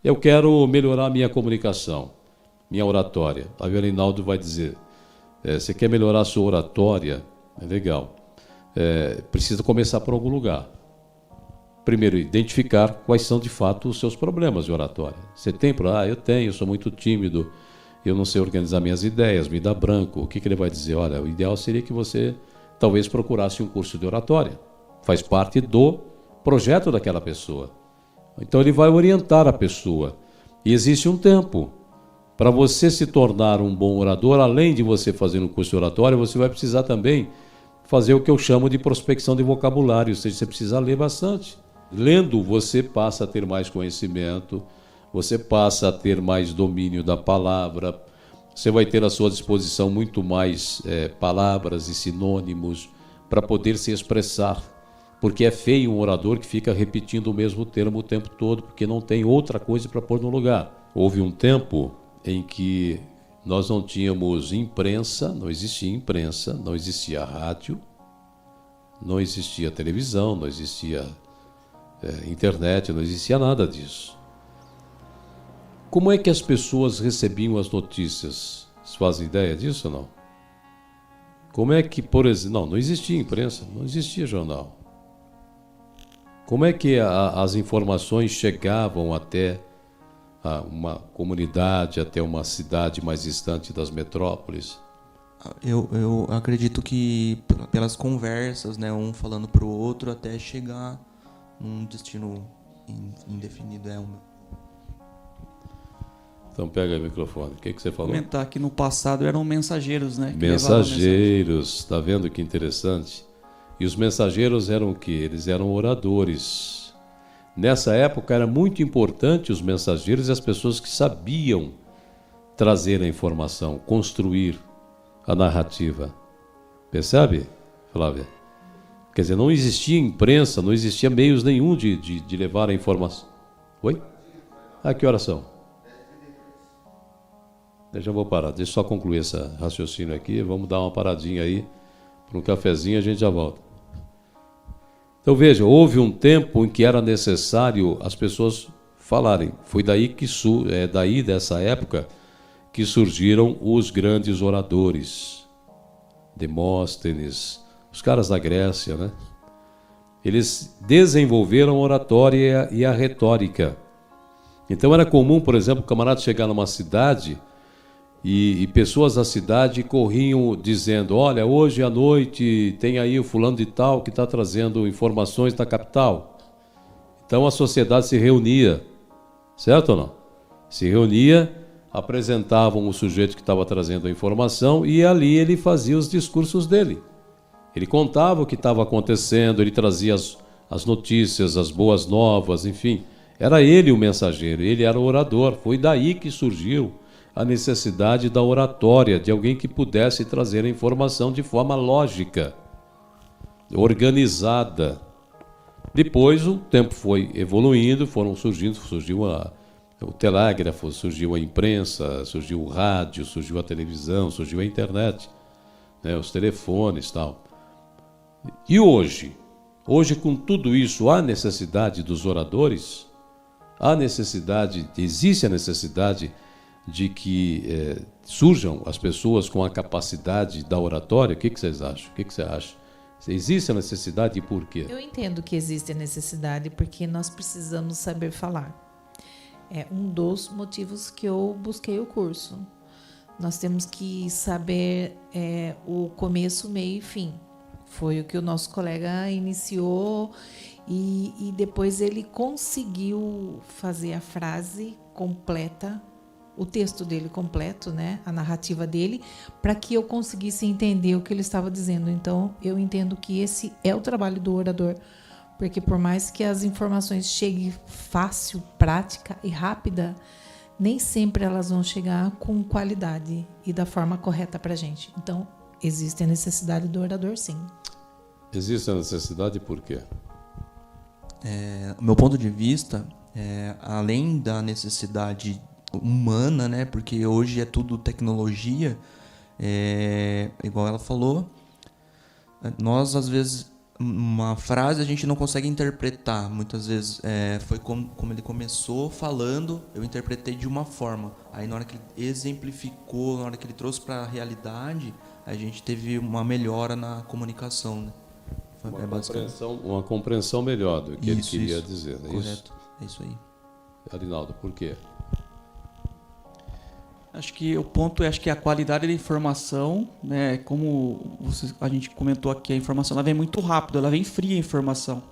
Eu quero melhorar a minha comunicação, minha oratória. Aí o Reinaldo vai dizer, você quer melhorar a sua oratória? É legal. Precisa começar por algum lugar. Primeiro, identificar quais são de fato os seus problemas de oratória. Você tem problema? Eu tenho, eu sou muito tímido, eu não sei organizar minhas ideias, me dá branco. O que ele vai dizer? Olha, o ideal seria que você talvez procurasse um curso de oratória. Faz parte do projeto daquela pessoa. Então ele vai orientar a pessoa. E existe um tempo. Para você se tornar um bom orador, além de você fazer um curso de oratória, você vai precisar também fazer o que eu chamo de prospecção de vocabulário, ou seja, você precisa ler bastante. Lendo, você passa a ter mais conhecimento, você passa a ter mais domínio da palavra, você vai ter à sua disposição muito mais palavras e sinônimos para poder se expressar. Porque é feio um orador que fica repetindo o mesmo termo o tempo todo, porque não tem outra coisa para pôr no lugar. Houve um tempo em que nós não tínhamos imprensa, não existia rádio, não existia televisão, não existia internet, não existia nada disso. Como é que as pessoas recebiam as notícias? Vocês fazem ideia disso ou não? Como é que, por exemplo, não existia imprensa, não existia jornal. Como é que as informações chegavam até uma comunidade, até uma cidade mais distante das metrópoles? Eu acredito que pelas conversas, né, um falando para o outro até chegar num destino indefinido. Então pega aí o microfone. O que você falou? Comentar que no passado eram mensageiros, né? Mensageiros, está vendo que interessante? E os mensageiros eram o quê? Eles eram oradores. Nessa época era muito importante os mensageiros e as pessoas que sabiam trazer a informação, construir a narrativa. Percebe, Flávia? Quer dizer, não existia imprensa, não existia meios nenhum de levar a informação. Oi? Que horas são? Eu já vou parar, deixa eu só concluir esse raciocínio aqui, vamos dar uma paradinha aí para um cafezinho, a gente já volta. Então veja, houve um tempo em que era necessário as pessoas falarem. Foi daí dessa época que surgiram os grandes oradores. Demóstenes, os caras da Grécia, né? Eles desenvolveram a oratória e a retórica. Então era comum, por exemplo, o camarada chegar numa cidade e pessoas da cidade corriam dizendo, olha, hoje à noite tem aí o fulano de tal que está trazendo informações da capital. Então a sociedade se reunia, certo ou não? Se reunia, apresentavam o sujeito que estava trazendo a informação e ali ele fazia os discursos dele. Ele contava o que estava acontecendo, ele trazia as notícias, as boas novas, enfim. Era ele o mensageiro, ele era o orador. Foi daí que surgiu a necessidade da oratória, de alguém que pudesse trazer a informação de forma lógica, organizada. Depois o tempo foi evoluindo, surgiu o telégrafo, surgiu a imprensa, surgiu o rádio, surgiu a televisão, surgiu a internet, né, os telefones e tal. E hoje com tudo isso, há necessidade dos oradores? Existe a necessidade de que surjam as pessoas com a capacidade da oratória? O que vocês acham? O que você acha? Existe a necessidade e por quê? Eu entendo que existe a necessidade porque nós precisamos saber falar. É um dos motivos que eu busquei o curso. Nós temos que saber o começo, meio e fim. Foi o que o nosso colega iniciou e depois ele conseguiu fazer a frase completa, o texto dele completo, né, a narrativa dele, para que eu conseguisse entender o que ele estava dizendo. Então, eu entendo que esse é o trabalho do orador, porque por mais que as informações cheguem fácil, prática e rápida, nem sempre elas vão chegar com qualidade e da forma correta para a gente. Então, existe a necessidade do orador, sim. Existe a necessidade por quê? O meu ponto de vista, além da necessidade humana, né, porque hoje é tudo tecnologia, igual ela falou, nós às vezes uma frase a gente não consegue interpretar. Muitas vezes foi como ele começou falando, eu interpretei de uma forma. Aí na hora que ele exemplificou, na hora que ele trouxe para a realidade, a gente teve uma melhora na comunicação, né? Uma compreensão melhor do que ele queria isso. dizer. É Correto. isso? É isso aí. Arinaldo, por quê? Acho que o ponto é a qualidade da informação, né? Como a gente comentou aqui, a informação ela vem muito rápido, ela vem fria a informação.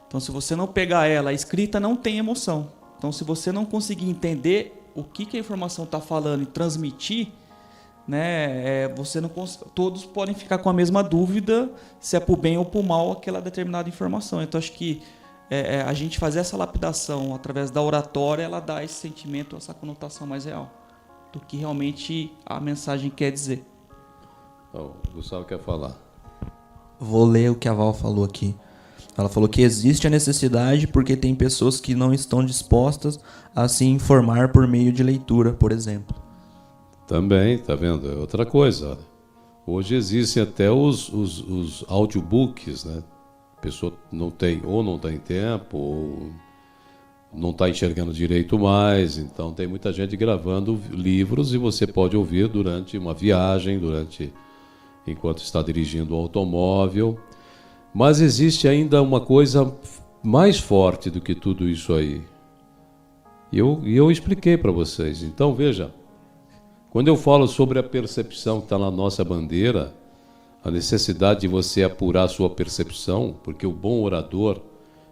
Então, se você não pegar ela, a escrita não tem emoção. Então, se você não conseguir entender o que a informação está falando e transmitir, né? Você não todos podem ficar com a mesma dúvida se é para o bem ou para o mal aquela determinada informação. Então, acho que a gente fazer essa lapidação através da oratória, ela dá esse sentimento, essa conotação mais real do que realmente a mensagem quer dizer. Então, o Gustavo quer falar. Vou ler o que a Val falou aqui. Ela falou que existe a necessidade porque tem pessoas que não estão dispostas a se informar por meio de leitura, por exemplo. Também, tá vendo? É outra coisa. Hoje existem até os audiobooks, né? A pessoa não tem tempo, ou não está enxergando direito mais, então tem muita gente gravando livros e você pode ouvir durante uma viagem, enquanto está dirigindo o automóvel. Mas existe ainda uma coisa mais forte do que tudo isso aí. E eu expliquei para vocês. Então, veja, quando eu falo sobre a percepção que está na nossa bandeira, a necessidade de você apurar a sua percepção, porque o bom orador,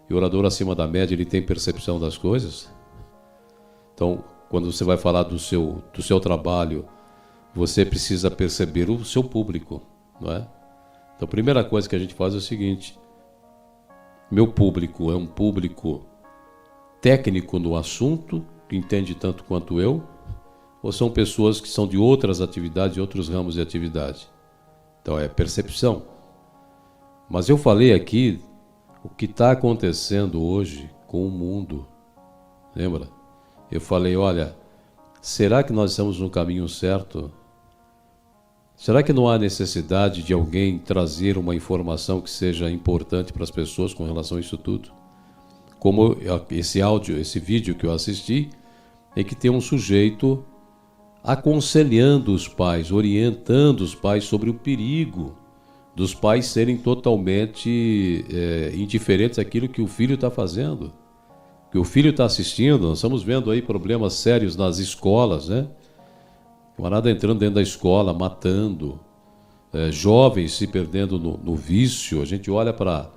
e o orador acima da média, ele tem percepção das coisas. Então, quando você vai falar do seu trabalho, você precisa perceber o seu público, não é? Então, a primeira coisa que a gente faz é o seguinte: meu público é um público técnico no assunto, que entende tanto quanto eu, ou são pessoas que são de outras atividades, de outros ramos de atividade? Então, é percepção. Mas eu falei aqui o que está acontecendo hoje com o mundo. Lembra? Eu falei, olha, será que nós estamos no caminho certo? Será que não há necessidade de alguém trazer uma informação que seja importante para as pessoas com relação a isso tudo? Como esse vídeo que eu assisti, é que tem um sujeito aconselhando os pais, orientando os pais sobre o perigo dos pais serem totalmente indiferentes àquilo que o filho está fazendo, que o filho está assistindo. Nós estamos vendo aí problemas sérios nas escolas, né? Camarada entrando dentro da escola, matando, jovens se perdendo no vício. A gente olha para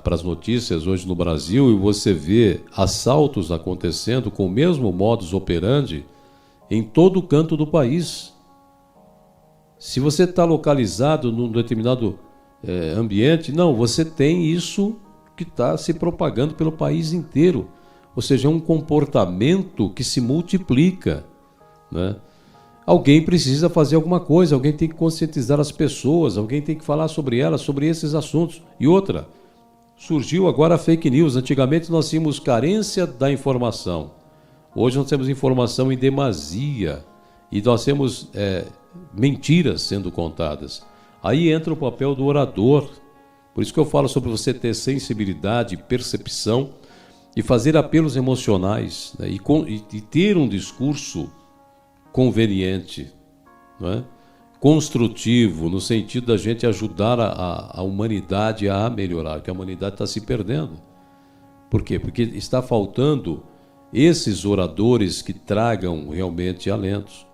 as notícias hoje no Brasil e você vê assaltos acontecendo com o mesmo modus operandi em todo canto do país. Se você está localizado num determinado ambiente, não, você tem isso que está se propagando pelo país inteiro. Ou seja, é um comportamento que se multiplica, né? Alguém precisa fazer alguma coisa, alguém tem que conscientizar as pessoas, alguém tem que falar sobre elas, sobre esses assuntos. E outra, surgiu agora a fake news. Antigamente nós tínhamos carência da informação. Hoje nós temos informação em demasia e nós temos mentiras sendo contadas. Aí entra o papel do orador. Por isso que eu falo sobre você ter sensibilidade, percepção e fazer apelos emocionais, né? E ter um discurso conveniente, não é? Construtivo, no sentido da gente ajudar a humanidade a melhorar, que a humanidade está se perdendo. Por quê? Porque está faltando esses oradores que tragam realmente alentos.